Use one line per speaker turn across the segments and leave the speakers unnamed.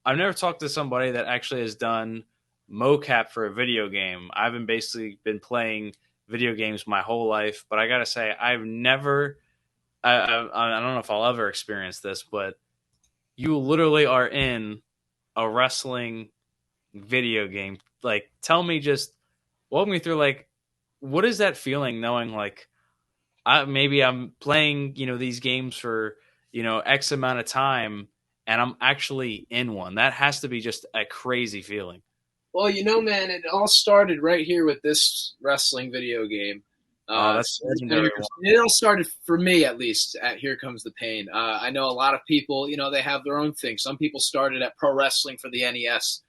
I've never talked to somebody that actually has done mocap for a video game. I've been basically been playing video games my whole life, but I gotta say, I've never. I don't know if I'll ever experience this, but you literally are in a wrestling video game. Like, tell me, just walk me through, like, what is that feeling knowing, like, maybe I'm playing, these games for, X amount of time and I'm actually in one. That has to be just a crazy feeling.
Well, man, it all started right here with this wrestling video game.
Oh, that's
So it's been
legendary
years.
one.
It all started for me, at least, at Here Comes the Pain. I know a lot of people, they have their own thing. Some people started at pro wrestling for the NES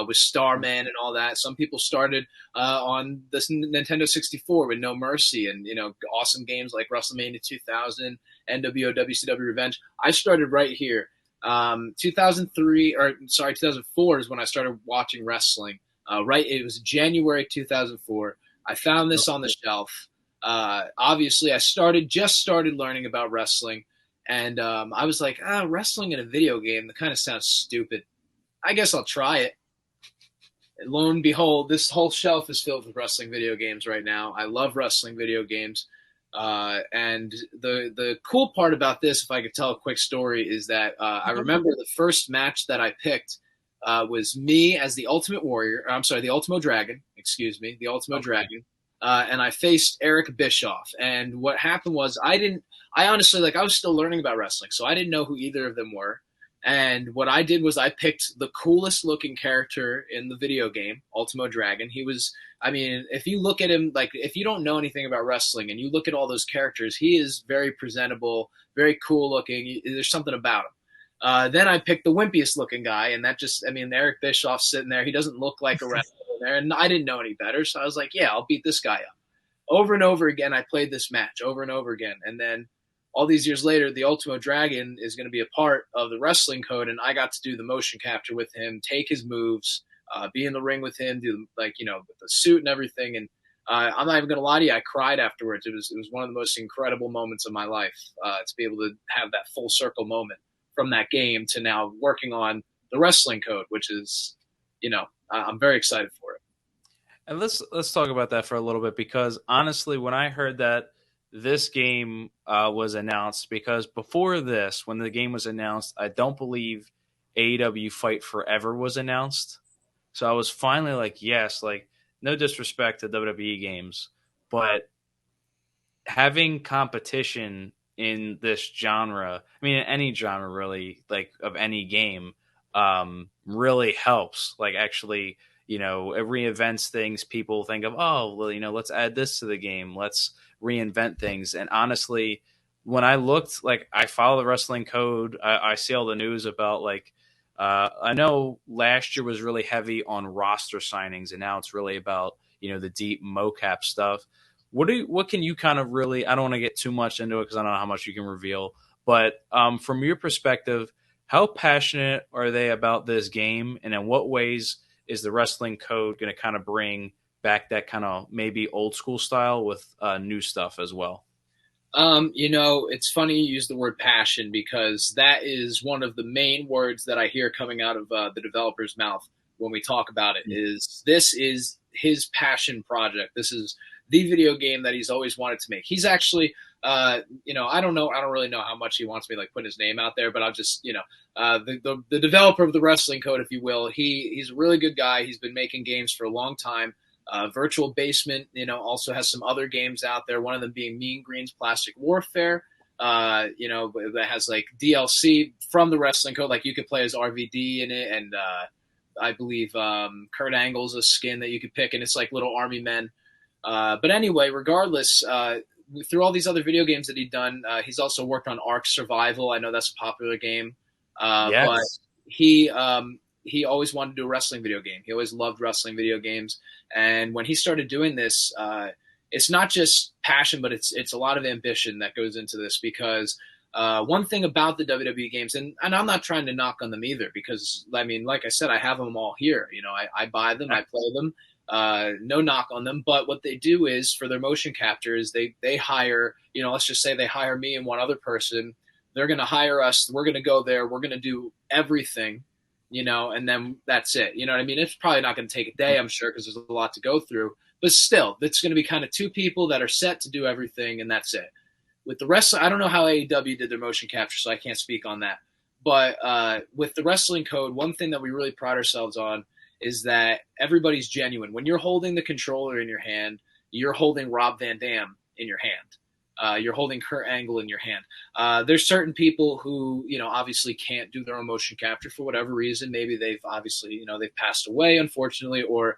with Starman and all that. Some people started on this Nintendo 64 with No Mercy and, awesome games like WrestleMania 2000, NWO, WCW Revenge. I started right here. 2003 or sorry 2004 is when I started watching wrestling. Right, it was January 2004. I found this on the shelf. Obviously, I started learning about wrestling, and I was like, wrestling in a video game, that kind of sounds stupid. I guess I'll try it. And lo and behold, this whole shelf is filled with wrestling video games right now. I love wrestling video games. And the cool part about this, if I could tell a quick story, is that I remember the first match that I picked was me as the Ultimate Warrior. I'm sorry, the Ultimo Dragon. Excuse me, the Ultimo
Okay.
Dragon. And I faced Eric Bischoff. And what happened was I didn't. I honestly I was still learning about wrestling, so I didn't know who either of them were. And what I did was I picked the coolest looking character in the video game, Ultimo Dragon. He was, I mean, if you look at him, like if you don't know anything about wrestling and you look at all those characters, he is very presentable, very cool looking. There's something about him. Then I picked the wimpiest looking guy, and that just, I mean, Eric Bischoff's sitting there. He doesn't look like a wrestler there, and I didn't know any better. So I was like, yeah, I'll beat this guy up. Over and over again, I played this match over and over again. And then all these years later, the Ultimo Dragon is going to be a part of the wrestling code, and I got to do the motion capture with him, take his moves, be in the ring with him, do with the suit and everything. And I'm not even going to lie to you, I cried afterwards. It was one of the most incredible moments of my life to be able to have that full circle moment from that game to now working on the wrestling code, which is, I'm very excited for it.
And let's talk about that for a little bit, because honestly, when I heard that this game was announced, because before this, when the game was announced, I don't believe AEW Fight Forever was announced. So I was finally like, yes, like, no disrespect to WWE games, but having competition in this genre, I mean, in any genre really, like of any game, really helps. Like, actually, it reinvents things. People think of, oh, well, let's add this to the game. Let's reinvent things. And honestly, when I looked, like, I follow the wrestling code. I see all the news about, like, I know last year was really heavy on roster signings, and now it's really about the deep mocap stuff. What can you kind of really? I don't want to get too much into it because I don't know how much you can reveal. But from your perspective, how passionate are they about this game, and in what ways is the wrestling code going to kind of bring back that kind of maybe old school style with new stuff as well?
It's funny you use the word passion because that is one of the main words that I hear coming out of the developer's mouth when we talk about it. Is this is his passion project? This is the video game that he's always wanted to make. He's actually, I don't know, I don't really know how much he wants me like putting his name out there, but I'll just, the developer of the wrestling code, if you will, he's a really good guy. He's been making games for a long time. Virtual Basement, also has some other games out there. One of them being Mean Green's Plastic Warfare. That has like DLC from the wrestling code. Like you could play as RVD in it, and I believe Kurt Angle's a skin that you could pick, and it's like little army men. But anyway, regardless, through all these other video games that he'd done, he's also worked on Ark Survival. I know that's a popular game, but
Yes.
he he always wanted to do a wrestling video game. He always loved wrestling video games, and when he started doing this, it's not just passion, but it's a lot of ambition that goes into this because. One thing about the WWE games, and I'm not trying to knock on them either, because I mean, like I said, I have them all here. I buy them, I play them. No knock on them, but what they do is for their motion capture is they hire, let's just say they hire me and one other person. They're going to hire us. We're going to go there. We're going to do everything and then that's it. You know what I mean? It's probably not going to take a day, I'm sure, because there's a lot to go through. But still, it's going to be kind of two people that are set to do everything, and that's it. With the wrestling, I don't know how AEW did their motion capture, so I can't speak on that. But with the wrestling code, one thing that we really pride ourselves on is that everybody's genuine. When you're holding the controller in your hand, you're holding Rob Van Dam in your hand. You're holding Kurt Angle in your hand. There's certain people who, obviously can't do their own motion capture for whatever reason. Maybe they've obviously, they've passed away, unfortunately, or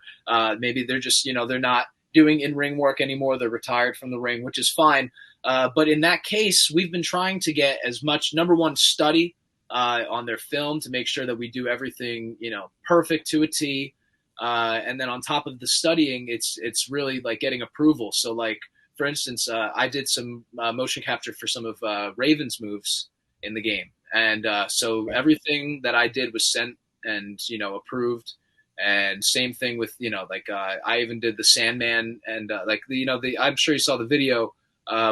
maybe they're just, they're not doing in-ring work anymore. They're retired from the ring, which is fine. But in that case, we've been trying to get as much, number one, study on their film to make sure that we do everything, perfect to a T. And then on top of the studying, it's really like getting approval. So like, for instance, I did some motion capture for some of Raven's moves in the game. And so everything that I did was sent and, approved. And same thing with, I even did the Sandman and I'm sure you saw the video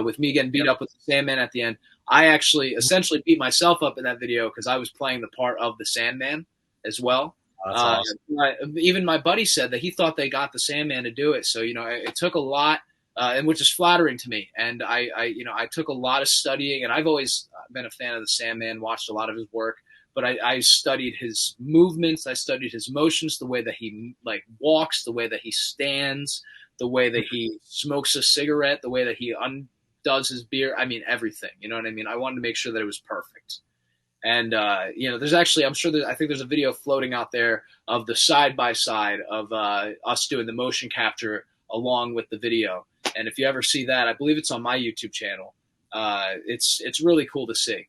with me getting beat up with the Sandman at the end. I actually essentially beat myself up in that video because I was playing the part of the Sandman as well.
That's awesome.
Even my buddy said that he thought they got the Sandman to do it. So, it took a lot, and which is flattering to me. And I took a lot of studying, and I've always been a fan of the Sandman, watched a lot of his work. But I studied his movements, I studied his motions, the way that he walks, the way that he stands, the way that he smokes a cigarette, the way that he undoes his beer. I mean, everything. You know what I mean? I wanted to make sure that it was perfect. And there's actually, I think there's a video floating out there of the side by side of us doing the motion capture along with the video. And if you ever see that, I believe it's on my YouTube channel. It's really cool to see.